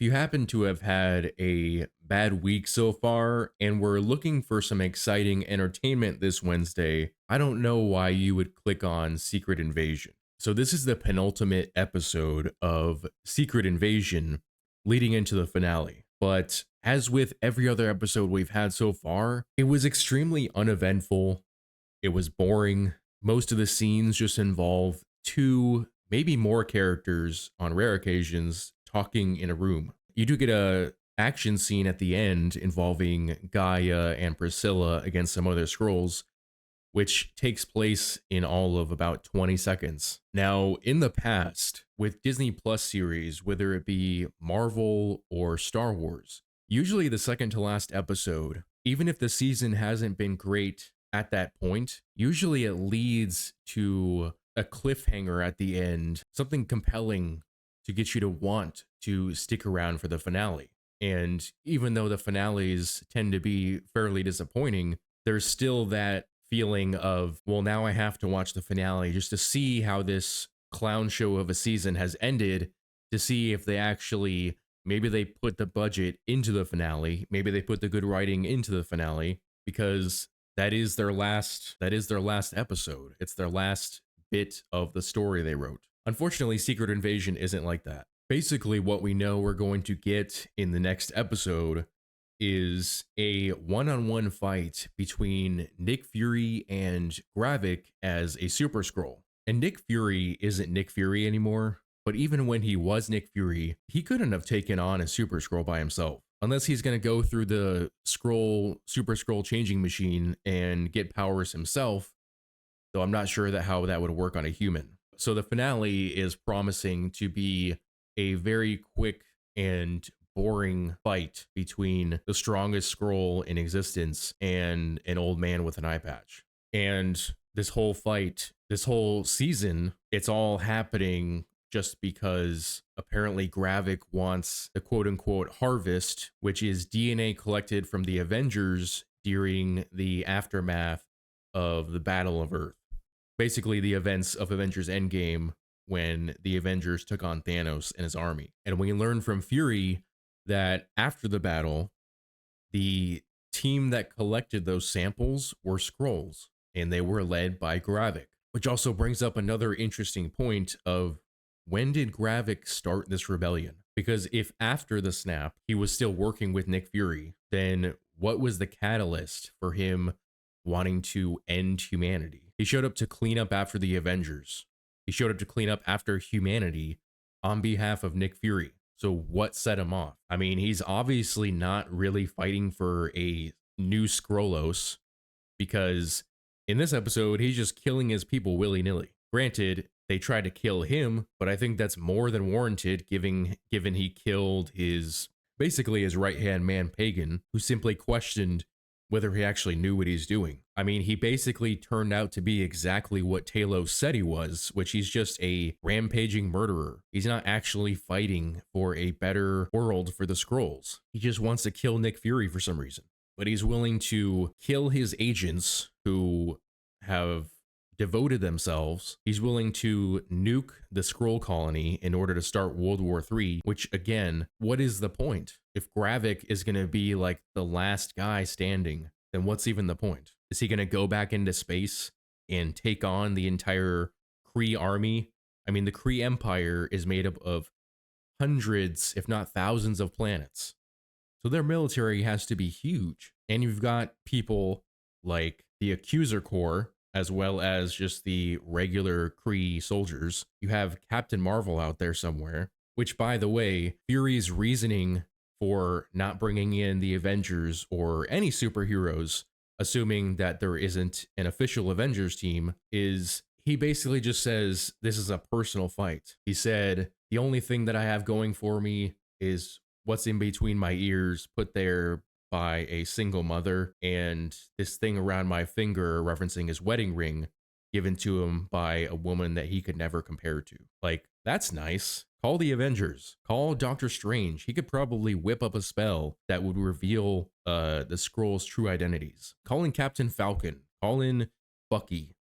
If you happen to have had a bad week so far and were looking for some exciting entertainment this Wednesday, I don't know why you would click on Secret Invasion. So, this is the penultimate episode of Secret Invasion leading into the finale. But as with every other episode we've had so far, it was extremely uneventful. It was boring. Most of the scenes just involve two, maybe more characters on rare occasions talking in a room. You do get a action scene at the end involving Gaia and Priscilla against some other scrolls, which takes place in all of about 20 seconds. Now, in the past, with Disney Plus series, whether it be Marvel or Star Wars, usually the second to last episode, even if the season hasn't been great at that point, usually it leads to a cliffhanger at the end, something compelling to get you to want to stick around for the finale. And even though the finales tend to be fairly disappointing, there's still that feeling of, well, now I have to watch the finale just to see how this clown show of a season has ended, to see if they actually, maybe they put the budget into the finale, maybe they put the good writing into the finale, because that is their last episode. It's their last bit of the story they wrote. Unfortunately, Secret Invasion isn't like that. Basically, what we know we're going to get in the next episode is a one-on-one fight between Nick Fury and Gravik as a Super Skrull. And Nick Fury isn't Nick Fury anymore, but even when he was Nick Fury, he couldn't have taken on a Super Skrull by himself. Unless he's going to go through the Super Skrull changing machine and get powers himself, though I'm not sure how that would work on a human. So the finale is promising to be a very quick and boring fight between the strongest Skrull in existence and an old man with an eye patch. And this whole fight, this whole season, it's all happening just because apparently Gravik wants the quote unquote harvest, which is DNA collected from the Avengers during the aftermath of the Battle of Earth. Basically, the events of Avengers Endgame when the Avengers took on Thanos and his army. And we learn from Fury that after the battle, the team that collected those samples were Skrulls, and they were led by Gravik, which also brings up another interesting point of, when did Gravik start this rebellion? Because if after the snap he was still working with Nick Fury, then what was the catalyst for him wanting to end humanity? He showed up to clean up after the Avengers. He showed up to clean up after humanity on behalf of Nick Fury. So what set him off? I mean, he's obviously not really fighting for a new Skrullos, because in this episode, he's just killing his people willy-nilly. Granted, they tried to kill him, but I think that's more than warranted given he killed basically his right-hand man, Pagan, who simply questioned whether he actually knew what he's doing. I mean, he basically turned out to be exactly what Talos said he was, which he's just a rampaging murderer. He's not actually fighting for a better world for the Skrulls. He just wants to kill Nick Fury for some reason. But he's willing to kill his agents who have devoted themselves. He's willing to nuke the Skrull colony in order to start World War III, which again, what is the point? If Gravik is going to be like the last guy standing, then what's even the point? Is he going to go back into space and take on the entire Kree army? I mean, the Kree Empire is made up of hundreds, if not thousands of planets. So their military has to be huge. And you've got people like the Accuser Corps, as well as just the regular Kree soldiers. You have Captain Marvel out there somewhere, which, by the way, Fury's reasoning for not bringing in the Avengers or any superheroes, assuming that there isn't an official Avengers team, is he basically just says, this is a personal fight. He said, the only thing that I have going for me is what's in between my ears, put there by a single mother, and this thing around my finger referencing his wedding ring given to him by a woman that he could never compare to. Like, that's nice. Call the Avengers. Call Doctor Strange. He could probably whip up a spell that would reveal the Skrulls' true identities. Call in Captain Falcon. Call in Bucky.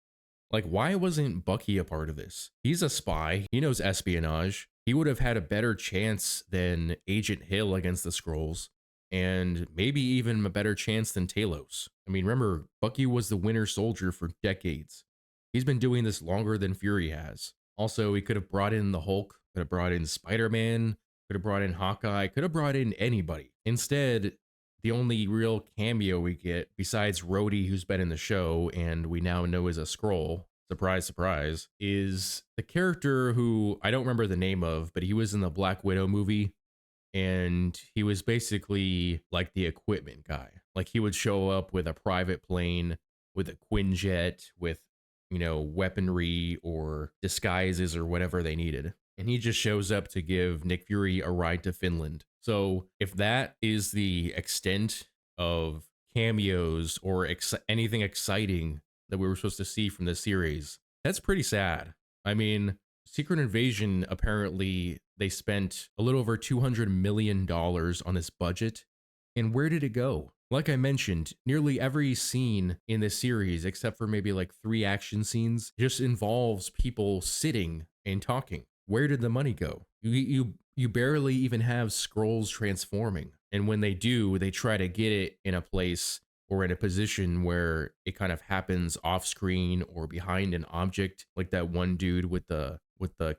Like, why wasn't Bucky a part of this? He's a spy. He knows espionage. he would have had a better chance than Agent Hill against the Skrulls, and maybe even a better chance than Talos. I mean, remember, Bucky was the Winter Soldier for decades. He's been doing this longer than Fury has. Also, he could have brought in the Hulk, could have brought in Spider-Man, could have brought in Hawkeye, could have brought in anybody. Instead, the only real cameo we get, besides Rhodey, who's been in the show and we now know is a Skrull, surprise, surprise, is the character who I don't remember the name of, but he was in the Black Widow movie, and he was basically like the equipment guy. Like he would show up with a private plane, with a Quinjet, with, you know, weaponry or disguises or whatever they needed. And he just shows up to give Nick Fury a ride to Finland. So if that is the extent of cameos or anything exciting that we were supposed to see from this series, that's pretty sad. I mean, Secret Invasion, apparently they spent a little over $200 million on this budget. And where did it go? Like I mentioned, nearly every scene in this series, except for maybe like 3 action scenes, just involves people sitting and talking. Where did the money go? You barely even have Skrulls transforming. And when they do, they try to get it in a place or in a position where it kind of happens off screen or behind an object, like that one dude with the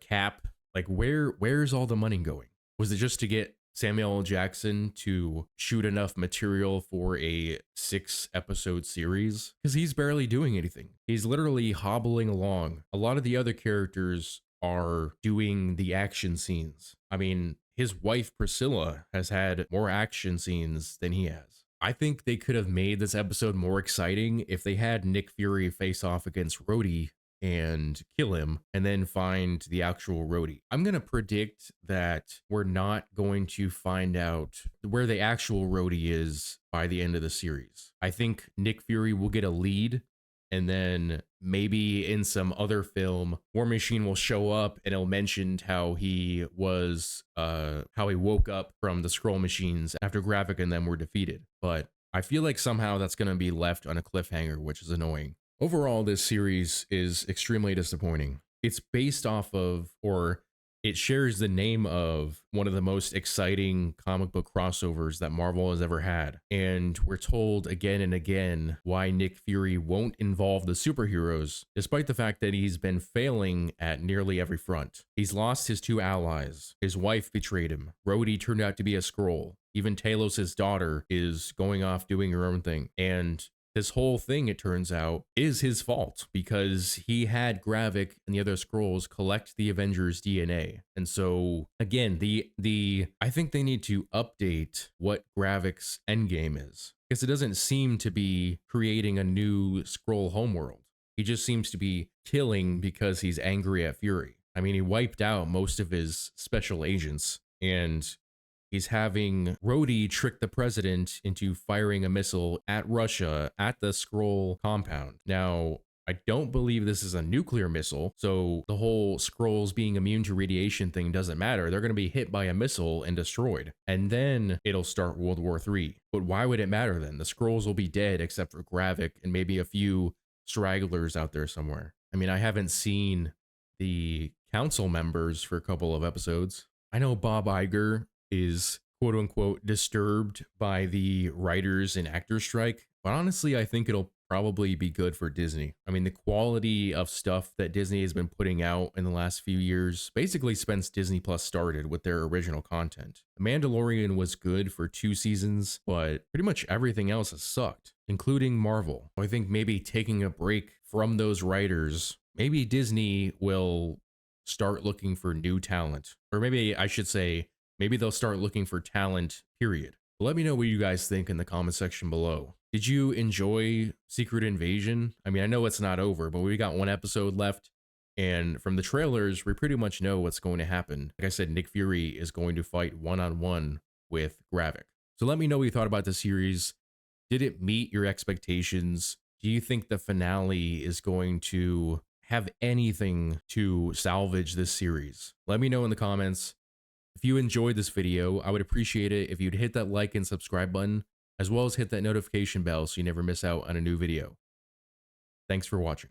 cap. Like where's all the money going? Was it just to get Samuel L. Jackson to shoot enough material for a 6-episode series? Because he's barely doing anything. He's literally hobbling along. A lot of the other characters are doing the action scenes. I mean, his wife Priscilla has had more action scenes than he has. I think they could have made this episode more exciting if they had Nick Fury face off against Rhodey and kill him, and then find the actual Rhodey. I'm going to predict that we're not going to find out where the actual Rhodey is by the end of the series. I think Nick Fury will get a lead, and then maybe in some other film, War Machine will show up and it'll mention how he was, how he woke up from the Skrull machines after Gravik and them were defeated. But I feel like somehow that's going to be left on a cliffhanger, which is annoying. Overall, this series is extremely disappointing. It's based off of, or it shares the name of, one of the most exciting comic book crossovers that Marvel has ever had. And we're told again and again why Nick Fury won't involve the superheroes, despite the fact that he's been failing at nearly every front. He's lost his 2 allies. His wife betrayed him. Rhodey turned out to be a Skrull. Even Talos' daughter is going off doing her own thing. And this whole thing, it turns out, is his fault because he had Gravik and the other Skrulls collect the Avengers' DNA. And so, again, I think they need to update what Gravik's endgame is, because it doesn't seem to be creating a new Skrull homeworld. He just seems to be killing because he's angry at Fury. I mean, he wiped out most of his special agents, and he's having Rhodey trick the president into firing a missile at Russia at the Skrull compound. Now, I don't believe this is a nuclear missile, so the whole Skrulls being immune to radiation thing doesn't matter. They're going to be hit by a missile and destroyed, and then it'll start World War III. But why would it matter then? The Skrulls will be dead except for Gravik and maybe a few stragglers out there somewhere. I mean, I haven't seen the council members for a couple of episodes. I know Bob Iger is quote unquote disturbed by the writers and actors strike, but honestly, I think it'll probably be good for Disney. I mean, the quality of stuff that Disney has been putting out in the last few years, basically since Disney Plus started with their original content. The Mandalorian was good for 2 seasons, but pretty much everything else has sucked, including Marvel. I think maybe taking a break from those writers, maybe Disney will start looking for new talent, or maybe I should say, maybe they'll start looking for talent, period. But let me know what you guys think in the comment section below. Did you enjoy Secret Invasion? I mean, I know it's not over, but we got 1 episode left. And from the trailers, we pretty much know what's going to happen. Like I said, Nick Fury is going to fight one-on-one with Gravik. So let me know what you thought about the series. Did it meet your expectations? Do you think the finale is going to have anything to salvage this series? Let me know in the comments. If you enjoyed this video, I would appreciate it if you'd hit that like and subscribe button, as well as hit that notification bell so you never miss out on a new video. Thanks for watching.